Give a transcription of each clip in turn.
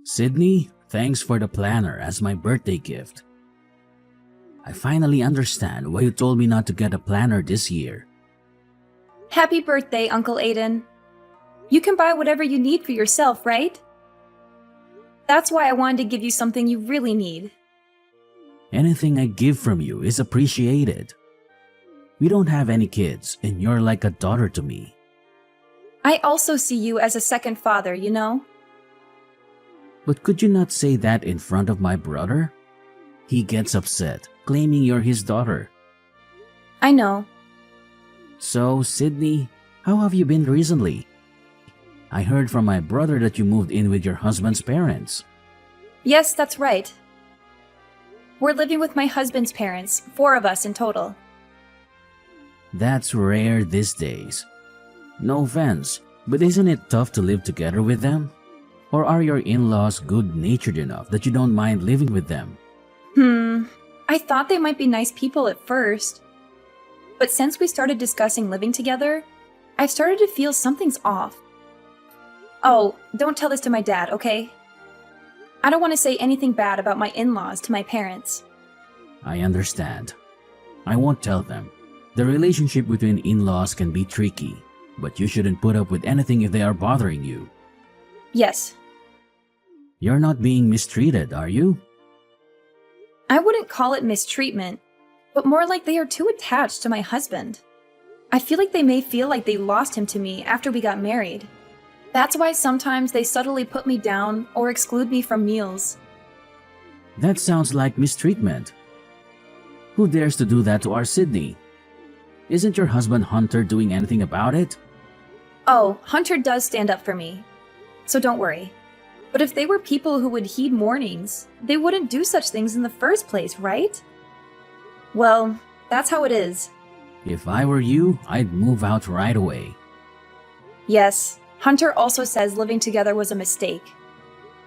Sydney, thanks for the planner as my birthday gift. I finally understand why you told me not to get a planner this year. Happy birthday, Uncle Aiden. You can buy whatever you need for yourself, right? That's why I wanted to give you something you really need. Anything I give from you is appreciated. We don't have any kids, and you're like a daughter to me. I also see you as a second father, you know? But could you not say that in front of my brother? He gets upset, claiming you're his daughter. I know. So, Sydney, how have you been recently? I heard from my brother that you moved in with your husband's parents. Yes, that's right. We're living with my husband's parents, 4 of us in total. That's rare these days. No offense, but isn't it tough to live together with them? Or are your in-laws good-natured enough that you don't mind living with them? I thought they might be nice people at first. But since we started discussing living together, I've started to feel something's off. Oh, don't tell this to my dad, okay? I don't want to say anything bad about my in-laws to my parents. I understand. I won't tell them. The relationship between in-laws can be tricky, but you shouldn't put up with anything if they are bothering you. Yes. You're not being mistreated, are you? I wouldn't call it mistreatment, but more like they are too attached to my husband. I feel like they may feel like they lost him to me after we got married. That's why sometimes they subtly put me down or exclude me from meals. That sounds like mistreatment. Who dares to do that to our Sydney? Isn't your husband Hunter doing anything about it? Oh, Hunter does stand up for me, so don't worry. But if they were people who would heed warnings, they wouldn't do such things in the first place, right? Well, that's how it is. If I were you, I'd move out right away. Yes, Hunter also says living together was a mistake.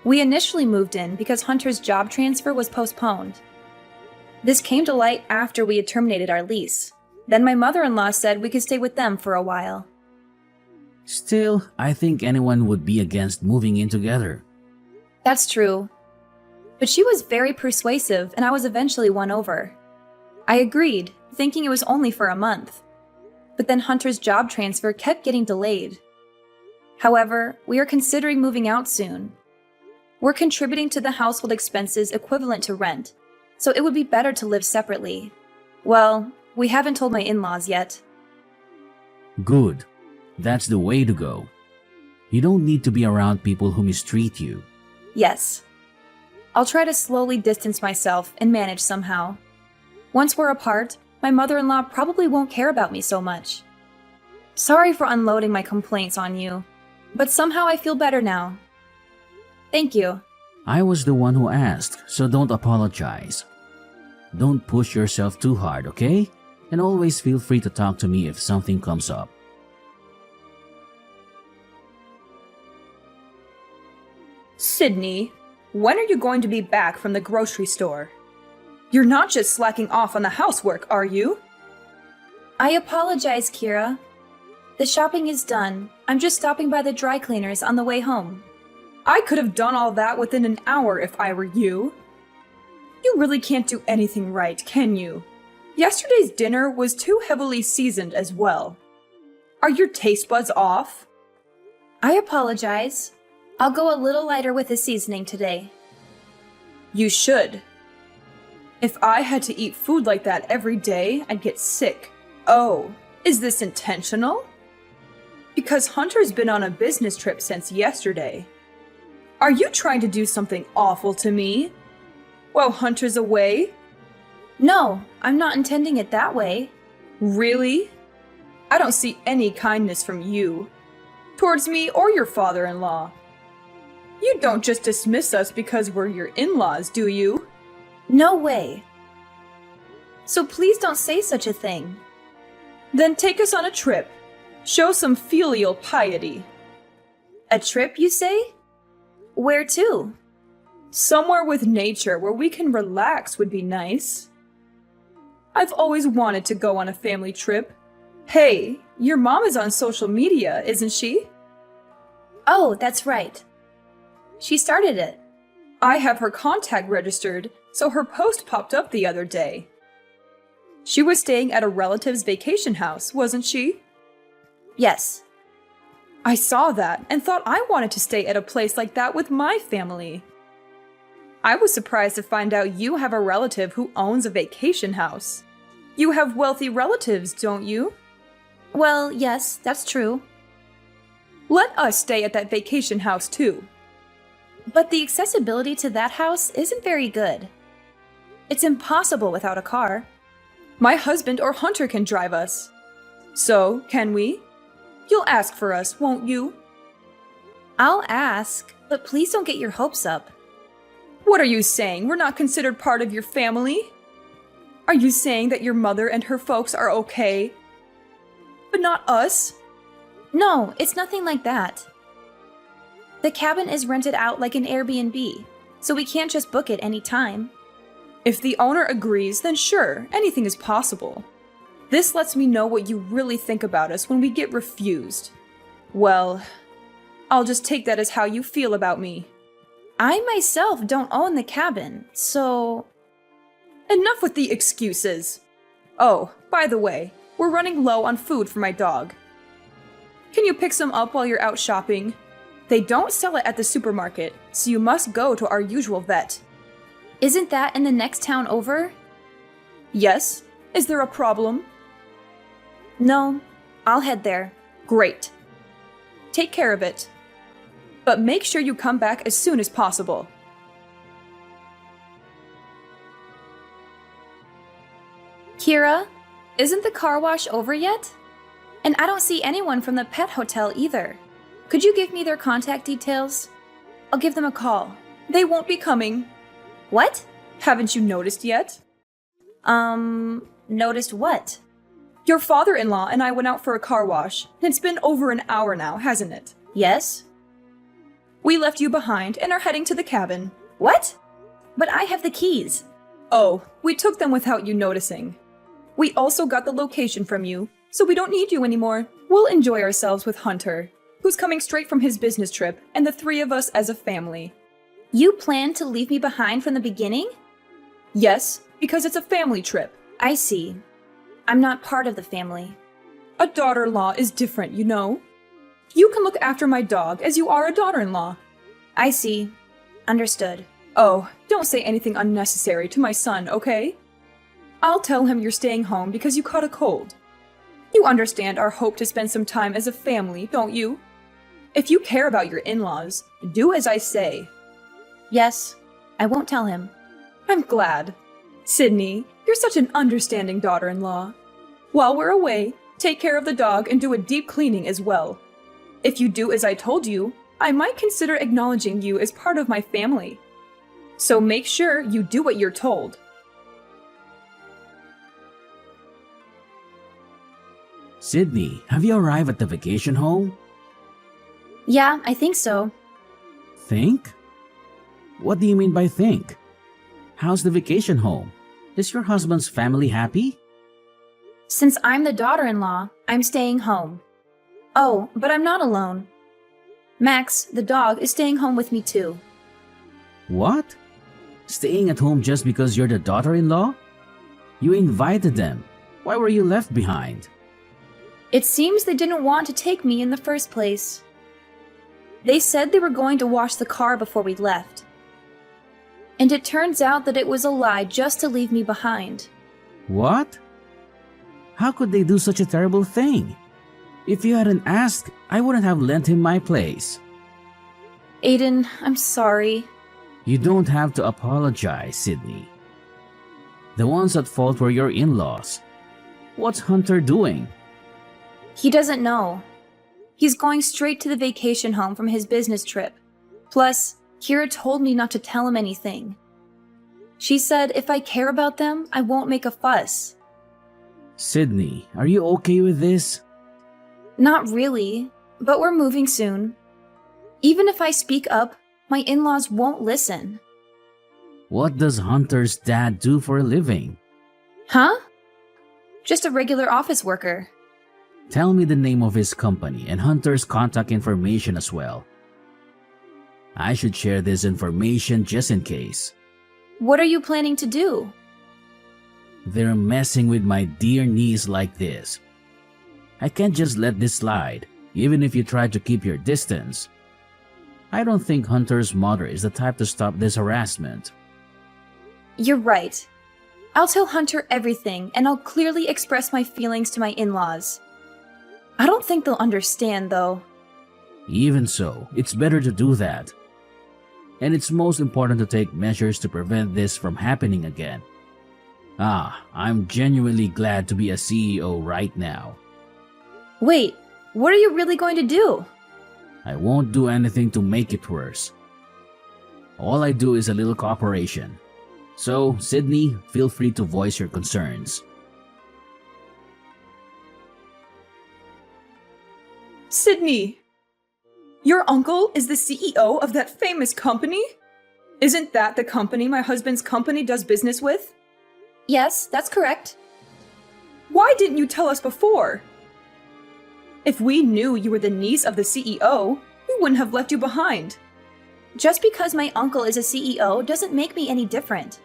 We initially moved in because Hunter's job transfer was postponed. This came to light after we had terminated our lease. Then my mother-in-law said we could stay with them for a while. Still, I think anyone would be against moving in together. That's true. But she was very persuasive and I was eventually won over. I agreed, thinking it was only for a month. But then Hunter's job transfer kept getting delayed. However, we are considering moving out soon. We're contributing to the household expenses equivalent to rent, so it would be better to live separately. Well, we haven't told my in-laws yet. Good. That's the way to go. You don't need to be around people who mistreat you. Yes. I'll try to slowly distance myself and manage somehow. Once we're apart, my mother-in-law probably won't care about me so much. Sorry for unloading my complaints on you, but somehow I feel better now. Thank you. I was the one who asked, so don't apologize. Don't push yourself too hard, okay? And always feel free to talk to me if something comes up. Sydney, when are you going to be back from the grocery store? You're not just slacking off on the housework, are you? I apologize, Kira. The shopping is done. I'm just stopping by the dry cleaners on the way home. I could have done all that within an hour if I were you. You really can't do anything right, can you? Yesterday's dinner was too heavily seasoned as well. Are your taste buds off? I apologize. I'll go a little lighter with the seasoning today. You should. If I had to eat food like that every day, I'd get sick. Oh, is this intentional? Because Hunter's been on a business trip since yesterday. Are you trying to do something awful to me? While Hunter's away? No, I'm not intending it that way. Really? I don't see any kindness from you. Towards me or your father-in-law. You don't just dismiss us because we're your in-laws, do you? No way. So please don't say such a thing. Then take us on a trip. Show some filial piety. A trip, you say? Where to? Somewhere with nature where we can relax would be nice. I've always wanted to go on a family trip. Hey, your mom is on social media, isn't she? Oh, that's right. She started it. I have her contact registered, so her post popped up the other day. She was staying at a relative's vacation house, wasn't she? Yes. I saw that and thought I wanted to stay at a place like that with my family. I was surprised to find out you have a relative who owns a vacation house. You have wealthy relatives, don't you? Well, yes, that's true. Let us stay at that vacation house too. But the accessibility to that house isn't very good. It's impossible without a car. My husband or Hunter can drive us. So, can we? You'll ask for us, won't you? I'll ask, but please don't get your hopes up. What are you saying? We're not considered part of your family? Are you saying that your mother and her folks are okay, but not us? No, it's nothing like that. The cabin is rented out like an Airbnb, so we can't just book it any time. If the owner agrees, then sure, anything is possible. This lets me know what you really think about us when we get refused. Well, I'll just take that as how you feel about me. I myself don't own the cabin, so... Enough with the excuses. Oh, by the way, we're running low on food for my dog. Can you pick some up while you're out shopping? They don't sell it at the supermarket, so you must go to our usual vet. Isn't that in the next town over? Yes? Is there a problem? No, I'll head there. Great. Take care of it. But make sure you come back as soon as possible. Kira, isn't the car wash over yet? And I don't see anyone from the pet hotel either. Could you give me their contact details? I'll give them a call. They won't be coming. What? Haven't you noticed yet? Noticed what? Your father-in-law and I went out for a car wash. It's been over an hour now, hasn't it? Yes? We left you behind and are heading to the cabin. What? But I have the keys. Oh, we took them without you noticing. We also got the location from you, so we don't need you anymore. We'll enjoy ourselves with Hunter, who's coming straight from his business trip, and the three of us as a family. You planned to leave me behind from the beginning? Yes, because it's a family trip. I see. I'm not part of the family. A daughter-in-law is different, you know. You can look after my dog as you are a daughter-in-law. I see. Understood. Oh, don't say anything unnecessary to my son, okay? I'll tell him you're staying home because you caught a cold. You understand our hope to spend some time as a family, don't you? If you care about your in-laws, do as I say. Yes, I won't tell him. I'm glad. Sydney, you're such an understanding daughter-in-law. While we're away, take care of the dog and do a deep cleaning as well. If you do as I told you, I might consider acknowledging you as part of my family. So make sure you do what you're told. Sydney, have you arrived at the vacation home? Yeah, I think so. Think? What do you mean by think? How's the vacation home? Is your husband's family happy? Since I'm the daughter-in-law, I'm staying home. Oh, but I'm not alone. Max, the dog, is staying home with me too. What? Staying at home just because you're the daughter-in-law? You invited them. Why were you left behind? It seems they didn't want to take me in the first place. They said they were going to wash the car before we left. And it turns out that it was a lie just to leave me behind. What? How could they do such a terrible thing? If you hadn't asked, I wouldn't have lent him my place. Aiden, I'm sorry. You don't have to apologize, Sydney. The ones at fault were your in-laws. What's Hunter doing? He doesn't know. He's going straight to the vacation home from his business trip. Plus, Kira told me not to tell him anything. She said if I care about them, I won't make a fuss. Sydney, are you okay with this? Not really, but we're moving soon. Even if I speak up, my in-laws won't listen. What does Hunter's dad do for a living? Huh? Just a regular office worker. Tell me the name of his company and Hunter's contact information as well. I should share this information just in case. What are you planning to do? They're messing with my dear niece like this. I can't just let this slide, even if you try to keep your distance. I don't think Hunter's mother is the type to stop this harassment. You're right. I'll tell Hunter everything, and I'll clearly express my feelings to my in-laws. I don't think they'll understand, though. Even so, it's better to do that. And it's most important to take measures to prevent this from happening again. I'm genuinely glad to be a CEO right now. Wait, what are you really going to do? I won't do anything to make it worse. All I do is a little cooperation. So, Sydney, feel free to voice your concerns. Sydney! Your uncle is the CEO of that famous company? Isn't that the company my husband's company does business with? Yes, that's correct. Why didn't you tell us before? If we knew you were the niece of the CEO, we wouldn't have left you behind. Just because my uncle is a CEO doesn't make me any different.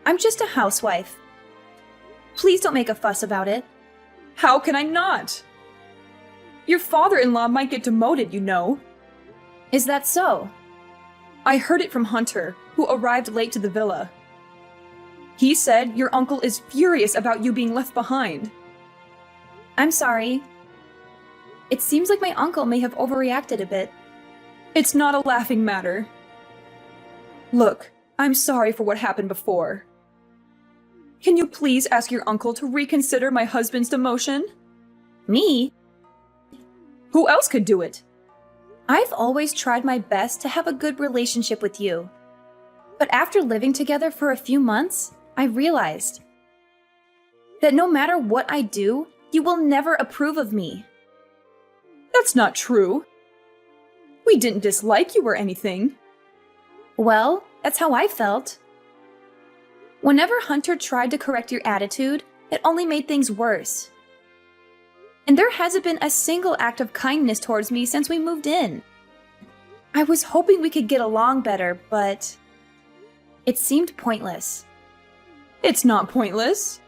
I'm just a housewife. Please don't make a fuss about it. How can I not? Your father-in-law might get demoted, you know. Is that so? I heard it from Hunter, who arrived late to the villa. He said your uncle is furious about you being left behind. I'm sorry. It seems like my uncle may have overreacted a bit. It's not a laughing matter. Look, I'm sorry for what happened before. Can you please ask your uncle to reconsider my husband's demotion? Me? Who else could do it? I've always tried my best to have a good relationship with you. But after living together for a few months, I realized that no matter what I do, you will never approve of me. That's not true. We didn't dislike you or anything. Well, that's how I felt. Whenever Hunter tried to correct your attitude, it only made things worse. And there hasn't been a single act of kindness towards me since we moved in. I was hoping we could get along better, but it seemed pointless. It's not pointless.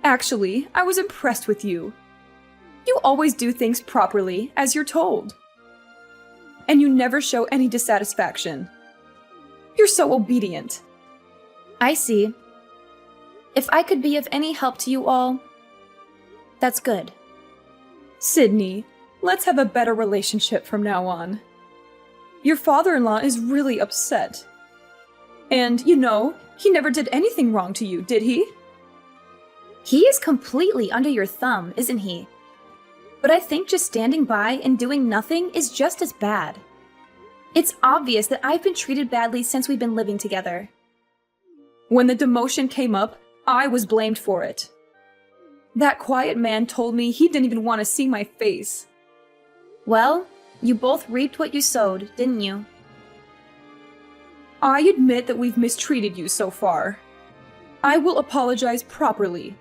Actually, I was impressed with you. You always do things properly, as you're told. And you never show any dissatisfaction. You're so obedient. I see. If I could be of any help to you all, that's good. Sydney, let's have a better relationship from now on. Your father-in-law is really upset. And, you know, he never did anything wrong to you, did he? He is completely under your thumb, isn't he? But I think just standing by and doing nothing is just as bad. It's obvious that I've been treated badly since we've been living together. When the demotion came up, I was blamed for it. That quiet man told me he didn't even want to see my face. Well, you both reaped what you sowed, didn't you? I admit that we've mistreated you so far. I will apologize properly.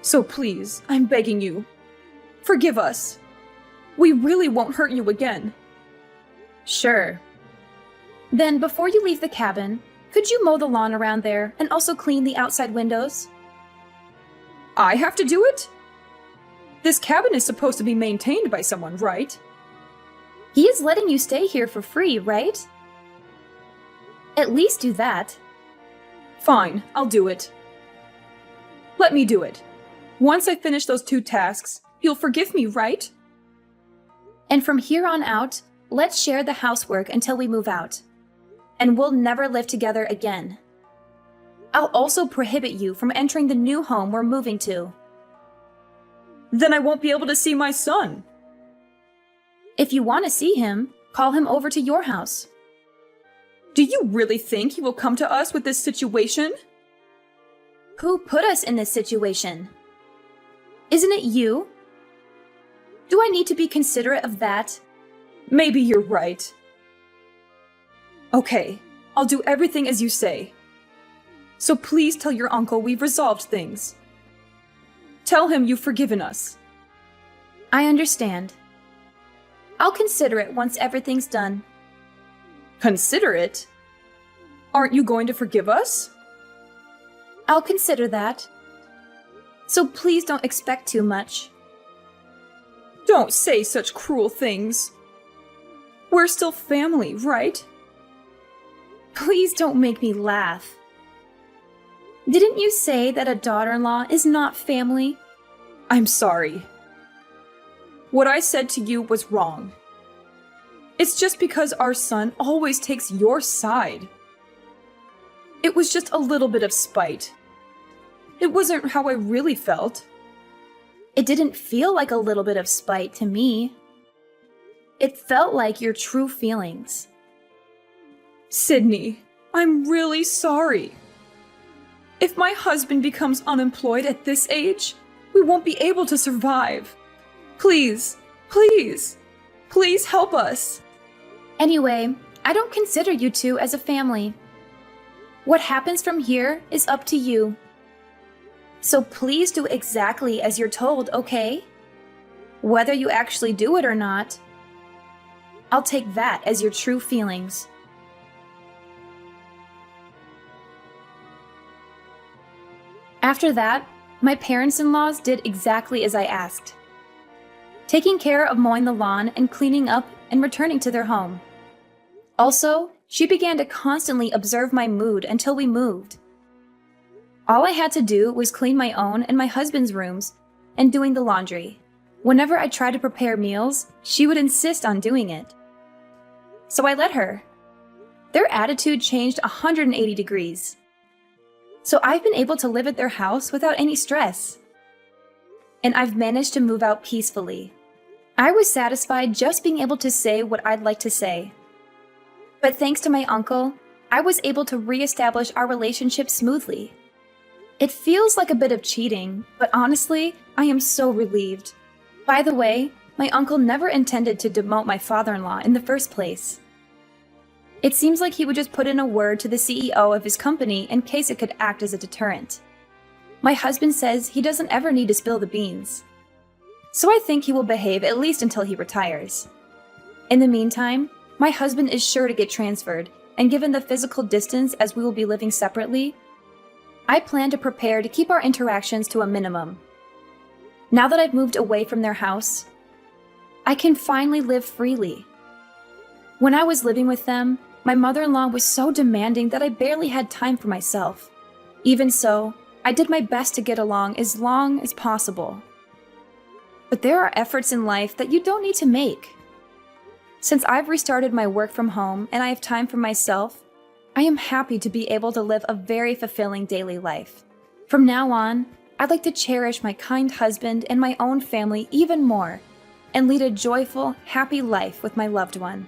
So please, I'm begging you, forgive us. We really won't hurt you again. Sure. Then before you leave the cabin, could you mow the lawn around there and also clean the outside windows? I have to do it? This cabin is supposed to be maintained by someone, right? He is letting you stay here for free, right? At least do that. Fine, I'll do it. Let me do it. Once I finish those 2 tasks, you'll forgive me, right? And from here on out, let's share the housework until we move out. And we'll never live together again. I'll also prohibit you from entering the new home we're moving to. Then I won't be able to see my son. If you want to see him, call him over to your house. Do you really think he will come to us with this situation? Who put us in this situation? Isn't it you? Do I need to be considerate of that? Maybe you're right. Okay, I'll do everything as you say. So please tell your uncle we've resolved things. Tell him you've forgiven us. I understand. I'll consider it once everything's done. Consider it? Aren't you going to forgive us? I'll consider that. So please don't expect too much. Don't say such cruel things. We're still family, right? Please don't make me laugh. Didn't you say that a daughter-in-law is not family? I'm sorry. What I said to you was wrong. It's just because our son always takes your side. It was just a little bit of spite. It wasn't how I really felt. It didn't feel like a little bit of spite to me. It felt like your true feelings. Sydney, I'm really sorry. If my husband becomes unemployed at this age, we won't be able to survive. Please, please, please help us. Anyway, I don't consider you two as a family. What happens from here is up to you. So please do exactly as you're told, okay? Whether you actually do it or not, I'll take that as your true feelings. After that, my parents-in-laws did exactly as I asked, taking care of mowing the lawn and cleaning up and returning to their home. Also, she began to constantly observe my mood until we moved. All I had to do was clean my own and my husband's rooms and doing the laundry. Whenever I tried to prepare meals, she would insist on doing it. So I let her. Their attitude changed 180 degrees. So I've been able to live at their house without any stress. And I've managed to move out peacefully. I was satisfied just being able to say what I'd like to say. But thanks to my uncle, I was able to reestablish our relationship smoothly. It feels like a bit of cheating, but honestly, I am so relieved. By the way, my uncle never intended to demote my father-in-law in the first place. It seems like he would just put in a word to the CEO of his company in case it could act as a deterrent. My husband says he doesn't ever need to spill the beans. So I think he will behave at least until he retires. In the meantime, my husband is sure to get transferred, and given the physical distance as we will be living separately, I plan to prepare to keep our interactions to a minimum. Now that I've moved away from their house, I can finally live freely. When I was living with them, my mother-in-law was so demanding that I barely had time for myself. Even so, I did my best to get along as long as possible. But there are efforts in life that you don't need to make. Since I've restarted my work from home and I have time for myself, I am happy to be able to live a very fulfilling daily life. From now on, I'd like to cherish my kind husband and my own family even more, and lead a joyful, happy life with my loved one.